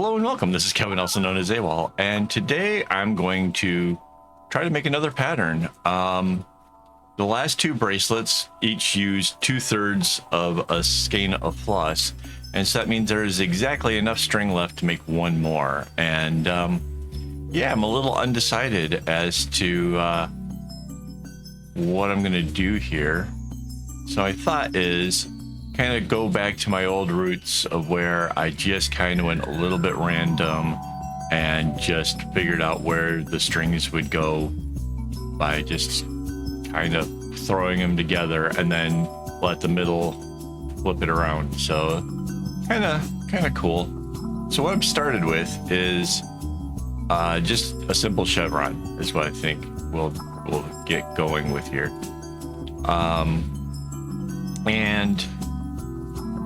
Hello and welcome. This is Kevin, also known as AWOL, and today I'm going to try to make another pattern. The last two bracelets each use 2/3 of a skein of floss, and so that means there is exactly enough string left to make one more. And yeah, I'm a little undecided as to what I'm going to do here. So I thought is kind of go back to my old roots of where I just kind of went a little bit random and just figured out where the strings would go by just kind of throwing them together and then let the middle flip it around. So kind of cool. So what I've started with is just a simple chevron is what I think we'll get going with here. And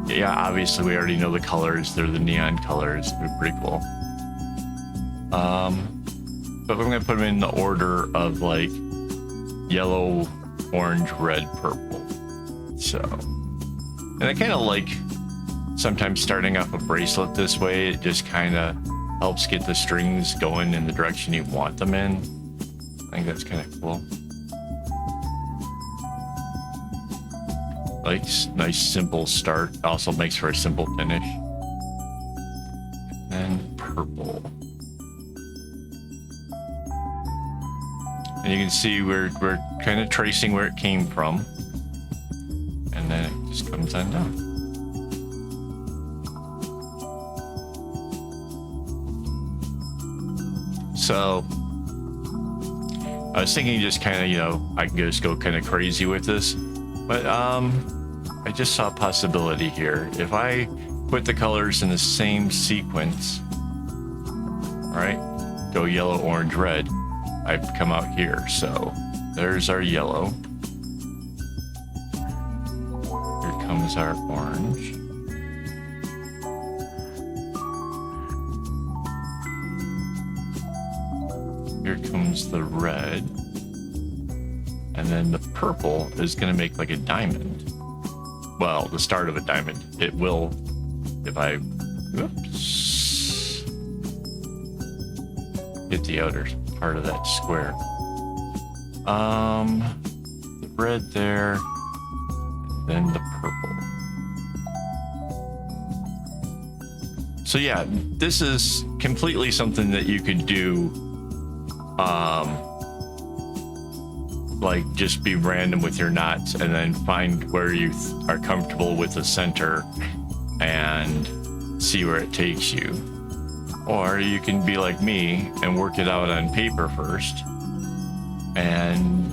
yeah, obviously we already know the colors. They're the neon colors. They're pretty cool. But I'm gonna put them in the order of like yellow, orange, red, purple. So, and I kind of like sometimes starting off a bracelet this way. It just kind of helps get the strings going in the direction you want them in. I think that's kind of cool. Like nice simple start, also makes for a simple finish. And purple. And you can see we're kind of tracing where it came from. And then it just comes on down. So I was thinking just kind of, you know, I can just go kind of crazy with this. But I just saw a possibility here. If I put the colors in the same sequence, all right, go yellow, orange, red, I've come out here. So there's our yellow. Here comes our orange. Here comes the red. And then the purple is going to make like a diamond. Well, the start of a diamond. It will, if I, oops, hit the outer part of that square. The red there, then the purple. So yeah, this is completely something that you could do, like just be random with your knots and then find where you are comfortable with the center and see where it takes you. Or you can be like me and work it out on paper first and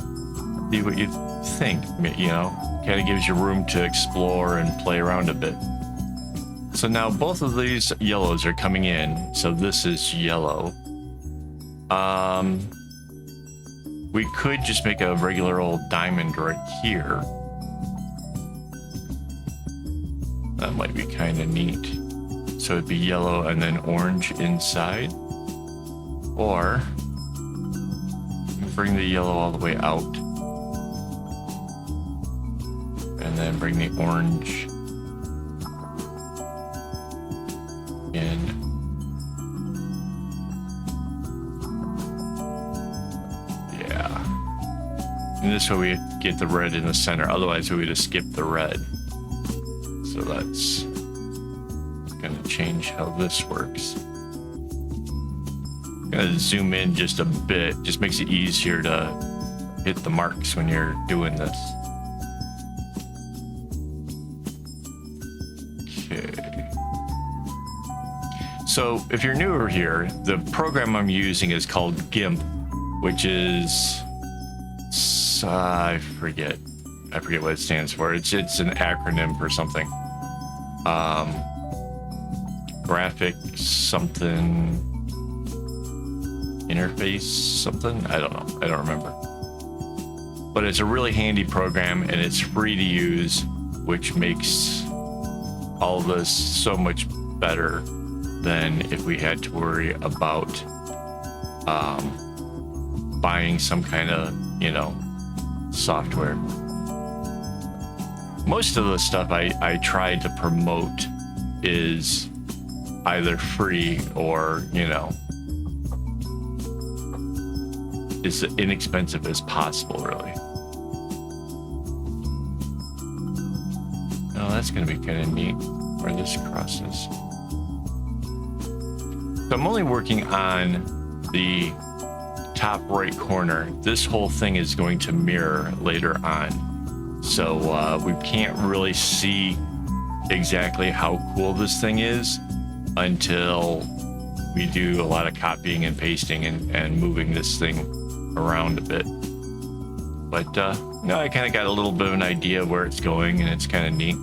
see what you think, you know, kind of gives you room to explore and play around a bit. So now both of these yellows are coming in. So this is yellow. We could just make a regular old diamond right here. That might be kind of neat. So it'd be yellow and then orange inside. Or bring the yellow all the way out. And then bring the orange in. And this way we get the red in the center. Otherwise, we would have skipped the red. So that's going to change how this works. I'm going to zoom in just a bit. Just makes it easier to hit the marks when you're doing this. Okay. So if you're newer here, the program I'm using is called GIMP, which is... I forget what it stands for. It's an acronym for something. Graphic something interface something. I don't know. I don't remember. But it's a really handy program and it's free to use, which makes all this so much better than if we had to worry about buying some kind of, you know, software. Most of the stuff I try to promote is either free or, you know, as inexpensive as possible, really. Oh, that's going to be kind of neat where this crosses. So I'm only working on the top right corner. This whole thing is going to mirror later on. So we can't really see exactly how cool this thing is until we do a lot of copying and pasting and moving this thing around a bit. But no, I kind of got a little bit of an idea of where it's going, and it's kind of neat.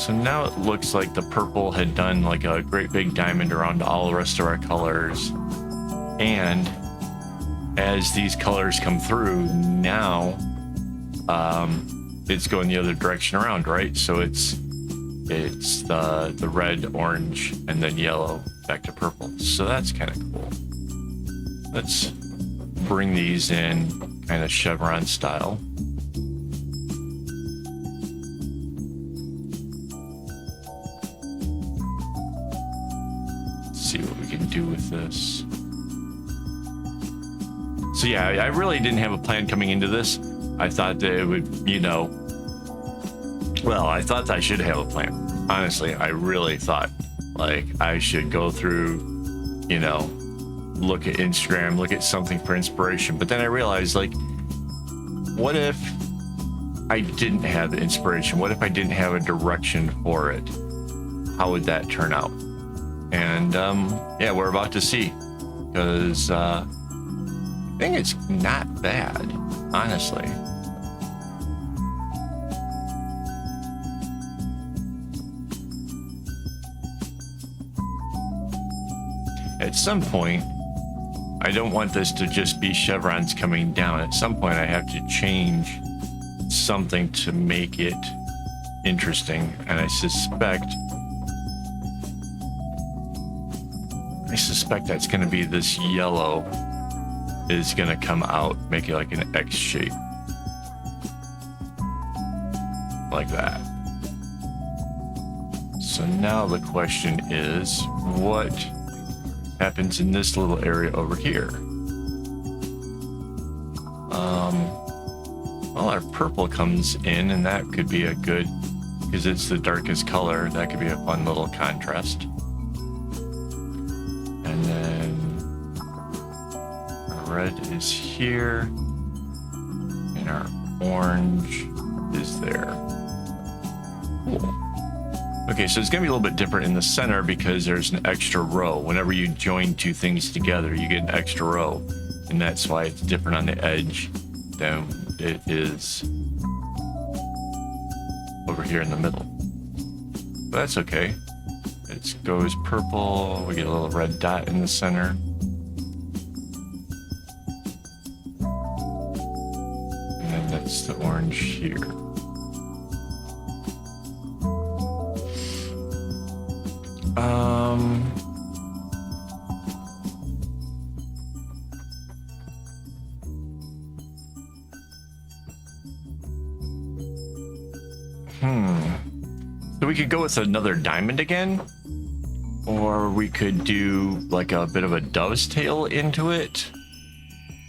So now it looks like the purple had done like a great big diamond around all the rest of our colors. And as these colors come through, now it's going the other direction around, right? So it's the red, orange, and then yellow back to purple. So that's kind of cool. Let's bring these in kind of chevron style. See what we can do with this. So yeah, I really didn't have a plan coming into this. I thought that it would, you know, well, I thought I should have a plan. Honestly, I really thought like I should go through, you know, look at Instagram, look at something for inspiration. But then I realized, like, what if I didn't have the inspiration? What if I didn't have a direction for it? How would that turn out? And yeah, we're about to see, because I think it's not bad, honestly. At some point, I don't want this to just be chevrons coming down. At some point, I have to change something to make it interesting, and I suspect that's going to be this yellow is going to come out, make it like an X shape. Like that. So now the question is, what happens in this little area over here? Well, our purple comes in, and that could be a good, because it's the darkest color, that could be a fun little contrast. And then our red is here, and our orange is there. Cool. Okay, so it's going to be a little bit different in the center because there's an extra row. Whenever you join two things together, you get an extra row. And that's why it's different on the edge than it is over here in the middle. But that's okay. It goes purple, we get a little red dot in the center. And then that's the orange here. So we could go with another diamond again, or we could do like a bit of a dove's tail into it.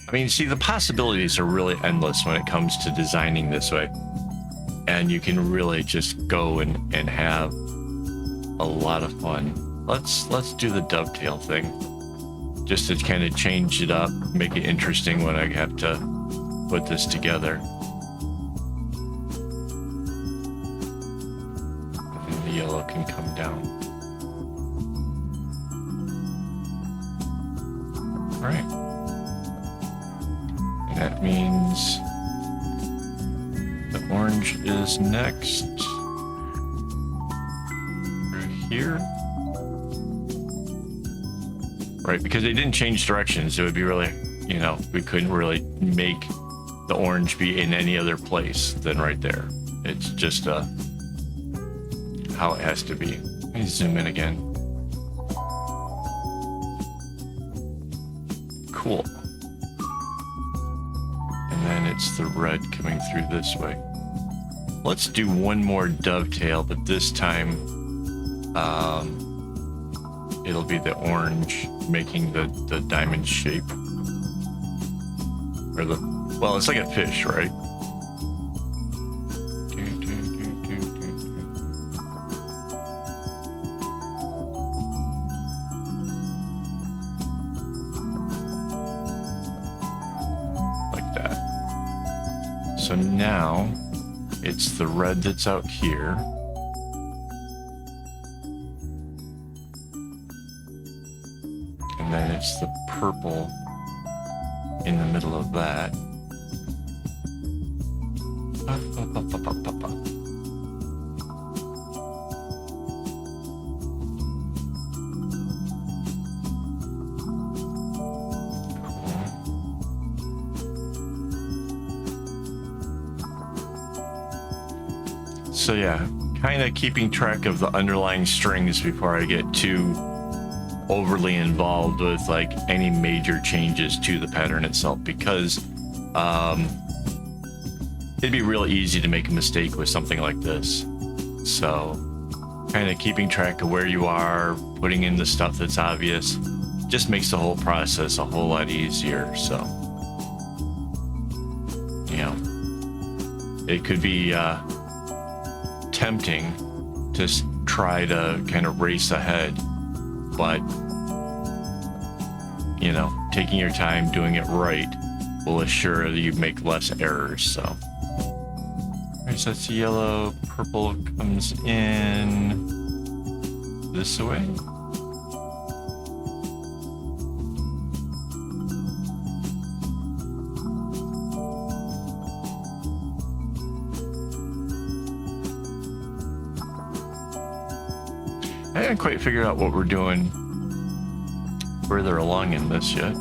I mean, see, the possibilities are really endless when it comes to designing this way. And you can really just go and have a lot of fun. Let's do the dovetail thing, just to kind of change it up, make it interesting when I have to put this together. And the yellow can come down. All right. And that means the orange is next. Here, right? Because they didn't change directions, it would be really, you know, we couldn't really make the orange be in any other place than right there. It's just how it has to be. Let me zoom in again. Cool. And then it's the red coming through this way. Let's do one more dovetail, but this time it'll be the orange making the diamond shape. Or the, well, it's like a fish, right? Like that. So now it's the red that's out here. And then it's the purple in the middle of that. So yeah, kind of keeping track of the underlying strings before I get too overly involved with like any major changes to the pattern itself, because it'd be real easy to make a mistake with something like this. So kind of keeping track of where you are, putting in the stuff that's obvious, just makes the whole process a whole lot easier. So, you know, it could be tempting to try to kind of race ahead, but you know, taking your time doing it right will assure that you make less errors. So alright, so that's the yellow. Purple comes in this way. I haven't quite figured out what we're doing further along in this yet.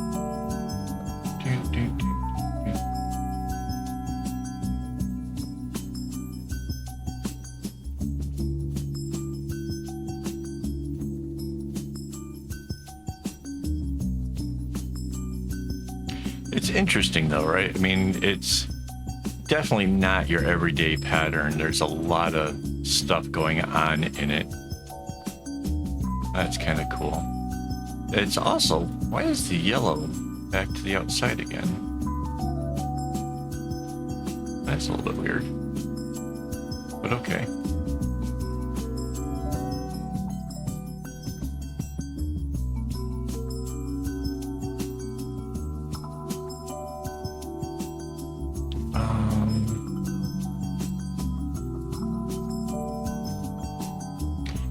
It's interesting though, right? I mean, it's definitely not your everyday pattern. There's a lot of stuff going on in it. That's kind of cool. It's also, why is the yellow back to the outside again? That's a little bit weird, but okay.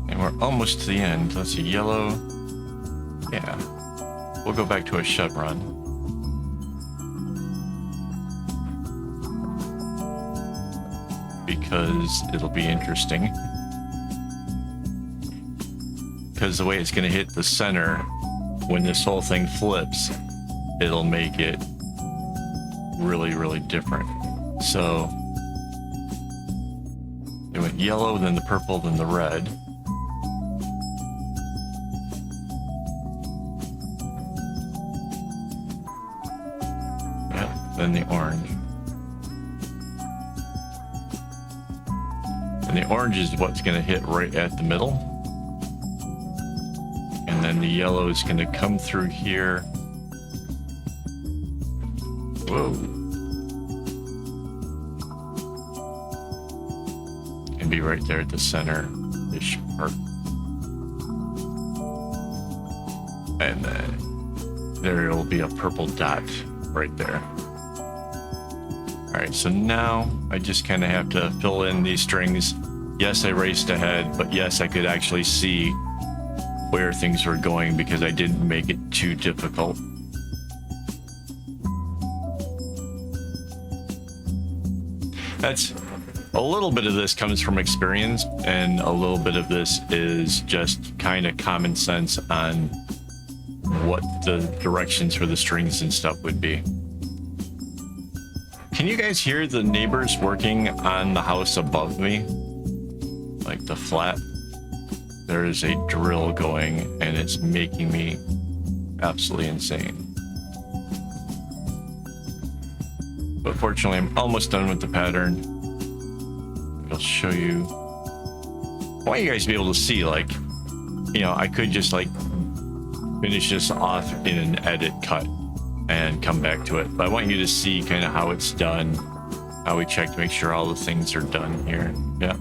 And we're almost to the end. Let's see, yellow. Yeah, we'll go back to a chevron. Because it'll be interesting. Because the way it's going to hit the center, when this whole thing flips, it'll make it really, really different. So, it went yellow, then the purple, then the red. Then the orange. And the orange is what's going to hit right at the middle. And then the yellow is going to come through here. Whoa. And be right there at the center-ish part. And then there will be a purple dot right there. All right, so now I just kind of have to fill in these strings. Yes, I raced ahead, but yes, I could actually see where things were going because I didn't make it too difficult. That's a little bit of this comes from experience, and a little bit of this is just kind of common sense on what the directions for the strings and stuff would be. Can you guys hear the neighbors working on the house above me? Like the flat? There is a drill going and it's making me absolutely insane. But fortunately, I'm almost done with the pattern. I'll show you. I want you guys to be able to see, like, you know, I could just like finish this off in an edit cut and come back to it. But I want you to see kind of how it's done, how we check to make sure all the things are done here. Yeah.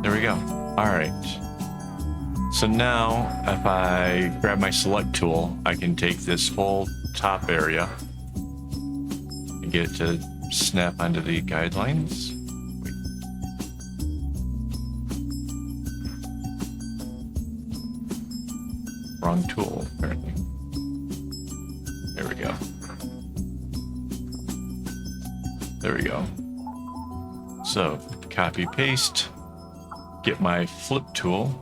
There we go. All right. So now if I grab my select tool, I can take this whole top area and get it to snap onto the guidelines. Wrong tool, apparently. There we go. There we go. So, copy, paste, get my flip tool,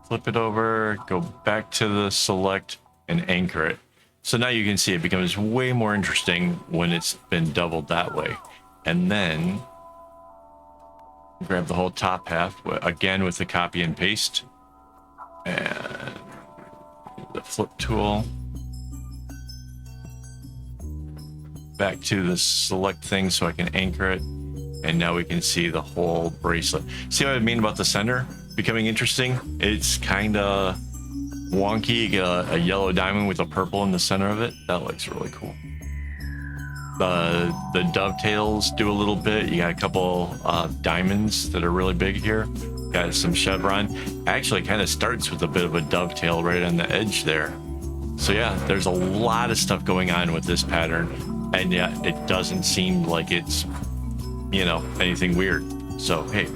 flip it over, go back to the select and anchor it. So now you can see it becomes way more interesting when it's been doubled that way. And then grab the whole top half again with the copy and paste and the flip tool back to the select thing so I can anchor it, and now we can see the whole bracelet. See what I mean about the center becoming interesting? It's kind of wonky. You get a yellow diamond with a purple in the center of it. That looks really cool. The dovetails do a little bit. You got a couple diamonds that are really big here. Got some chevron. Actually kind of starts with a bit of a dovetail right on the edge there. So yeah, there's a lot of stuff going on with this pattern, and yet it doesn't seem like it's, you know, anything weird. So hey,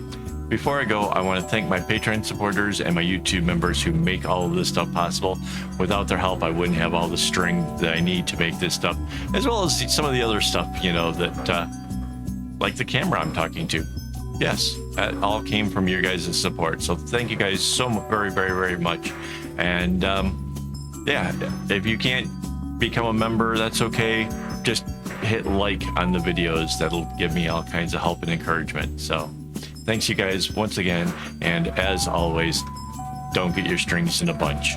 before I go, I want to thank my Patreon supporters and my YouTube members who make all of this stuff possible. Without their help, I wouldn't have all the string that I need to make this stuff, as well as some of the other stuff, you know, that like the camera I'm talking to. Yes, that all came from your guys' support. So thank you guys so very, very, very much. And yeah, if you can't become a member, that's okay. Just hit like on the videos. That'll give me all kinds of help and encouragement. So thanks you guys once again, and as always, don't get your strings in a bunch.